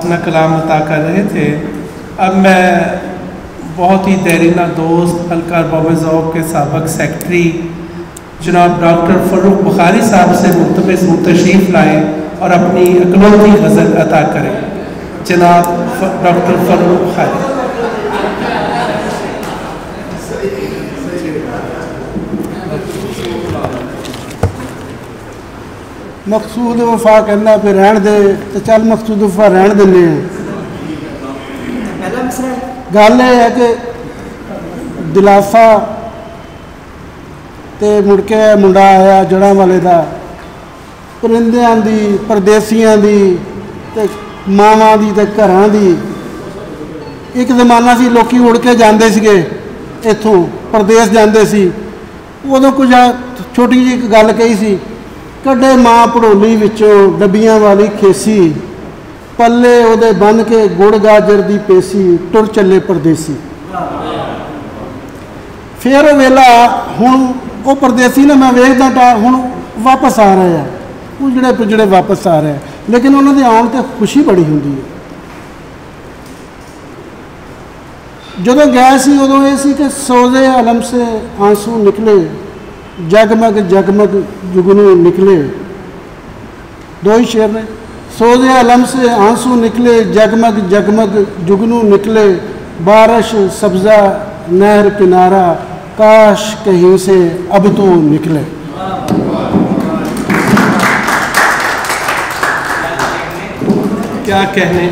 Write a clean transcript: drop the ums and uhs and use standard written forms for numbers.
अपना कलाम अता कर रहे थे। अब मैं बहुत ही देरीना दोस्त हल्का बौज़ौक़ के साबिक़ सेक्रेटरी जनाब डॉक्टर फ़र्रुख बुखारी साहब से मुल्तमस हूँ तशरीफ़ लाएँ और अपनी इकलौती गज़ल अता करें। जनाब डॉक्टर फ़र्रुख बुखारी। मकसूद वफा कहना फिर रहन दे तो चल मकसूद वफा रहन देने। गल यह है कि दिलासा तो मुड़ के मुंडा आया जड़ा वाले का परिंदियां दी परदेसियां दी ते मावां दी ते घरां दी। एक जमाना सी लोग उड़ के जाते सीगे इत्थों परदेस जाते सी। उदों कुछ छोटी जी एक गल कही सी, कड्डे माँ भड़ोली विचों डब्बियां वाली खेसी, पल्ले उहदे बन के गुड़ गाजर दी पेसी, टुर चले परदेसी। फिर वो वेला हुण वो परदेसी ने मैं वेखदा हुण वापस आ रहे हैं, उजड़े पुजड़े वापस आ रहे हैं, लेकिन उन्होंने आने ते खुशी बड़ी होंदी है। जदों गए सी उदों ये सी कि सोज़े अलम से आंसू निकले, जगमग जगमग जुगनू निकले। दो ही शेर ने। सोज़े अलम से आंसू निकले, जगमग जगमग जुगनू निकले, बारिश सब्ज़ा नहर किनारा, काश कहीं से अब तो निकले। क्या कहने।